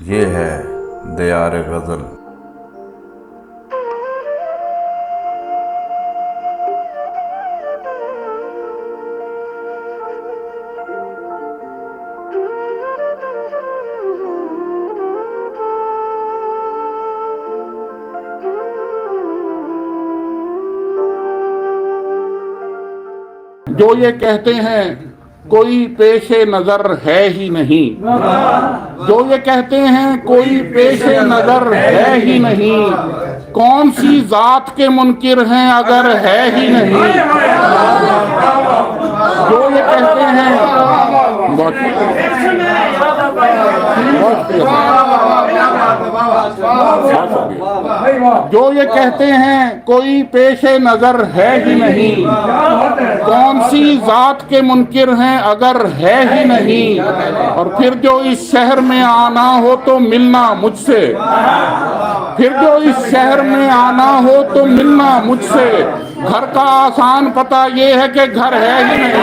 ये है दियार गज़ल। जो ये कहते हैं कोई पेशे नजर है ही नहीं, जो ये कहते हैं कोई पेशे नजर है ही नहीं, कौन सी जात के मुनकिर हैं अगर है ही नहीं। जो ये कहते हैं जो ये कहते हैं कोई पेशे नजर है ही नहीं, कौन सी जात के मुनकिर हैं अगर है ही नहीं। और फिर जो इस शहर में आना हो तो मिलना मुझसे, फिर जो इस शहर में आना हो तो मिलना मुझसे। घर का आसान पता ये है कि घर है ही नहीं।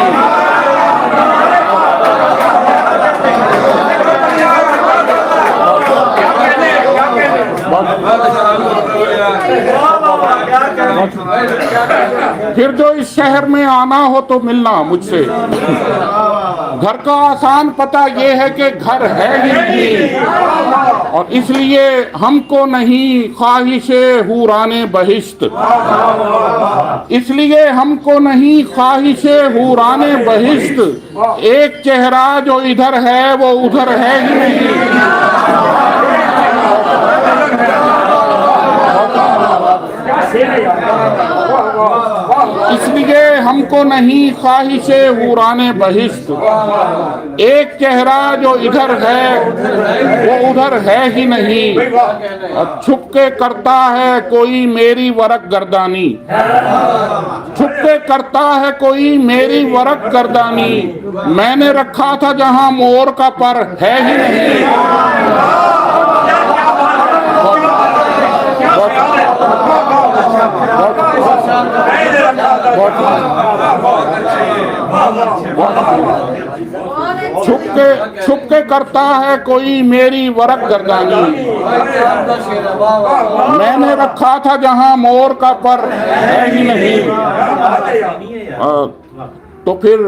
फिर जो इस शहर में आना हो तो मिलना मुझसे। घर का आसान पता ये है कि घर है ही नहीं। और इसलिए हमको नहीं ख्वाहिशे हूराने बहिश्त, इसलिए हमको नहीं ख्वाहिशे हूराने बहिश्त। एक चेहरा जो इधर है वो उधर है ही नहीं। इसलिए हमको नहीं ख्वाहिशे हूराने बहिश्त। एक चेहरा जो इधर है वो उधर है ही नहीं। और छुप के करता है कोई मेरी वरक गर्दानी, छुप के करता है कोई मेरी वरक गर्दानी। मैंने रखा था जहां मोर का पर है ही नहीं। छुप के करता है कोई मेरी वरक गर्दानी। मैंने रखा था जहां मोर का पर है ही नहीं। तो फिर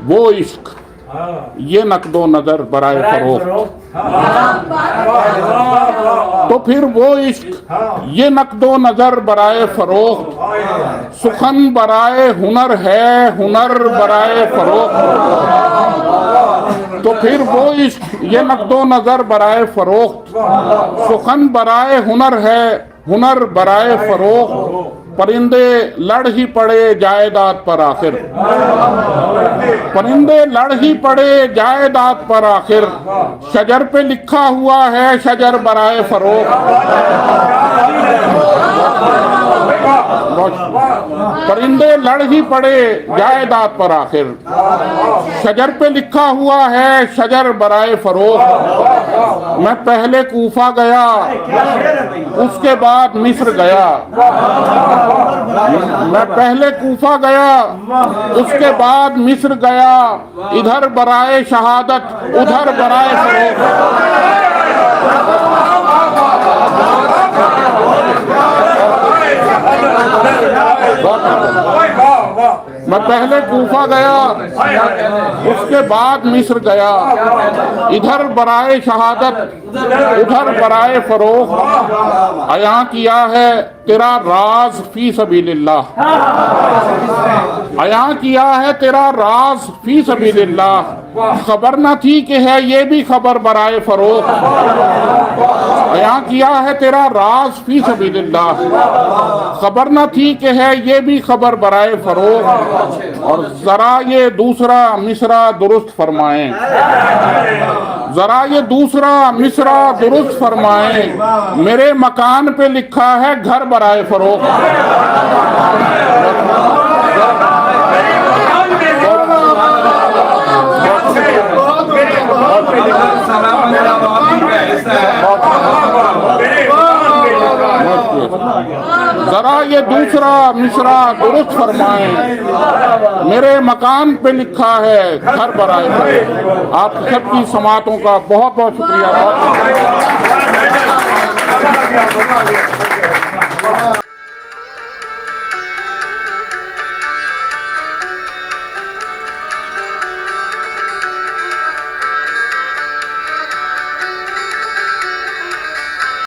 वो इश्क ये नकदो नजर बराए फरोख्त, तो फिर वो इश्क ये नकदो नजर बराए फरोख्त। सुखन बराए हुनर है, हुनर बराए फरोख्त। तो फिर वो इश्क ये नकदो नजर बराए फरोख्त। सुखन बराए हुनर है, हुनर बराए फरोख्त। परिंदे लड़ ही पड़े जायदाद पर आखिर, परिंदे लड़ ही पड़े जायदाद पर आखिर। शजर पे लिखा हुआ है शजर बराए फरोख्त। परिंदे लड़ ही पड़े जायदाद पर आखिर। शजर पे लिखा हुआ है शजर बराए फरोख्त। मैं पहले कूफा गया उसके बाद मिस्र गया, मैं पहले कूफा गया उसके बाद मिस्र गया। इधर बराए शहादत उधर बराए फरोख्त। मैं पहले कूफा गया उसके बाद मिस्र गया। इधर बराए शहादत उधर बराए फरोख्त। अयां किया है तेरा राज फी सबीलिल्लाह, अयां किया है तेरा राज फी सबीलिल्लाह। खबर न थी कि है ये भी खबर बराए फरोख्त। अयां किया है तेरा राज फी सबीलिल्लाह। खबर न थी कि है ये भी खबर बराए फरोख्त। और जरा ये दूसरा मिसरा दुरुस्त फरमाएं, जरा ये दूसरा मिसरा दुरुस्त फरमाएं। मेरे मकान पे लिखा है घर बराए फरोख्त। जरा ये दूसरा मिसरा दुरुस्त फरमाएं, मेरे मकान पे लिखा है घर बराए फरोख्त। आप सबकी समातों का बहुत बहुत शुक्रिया।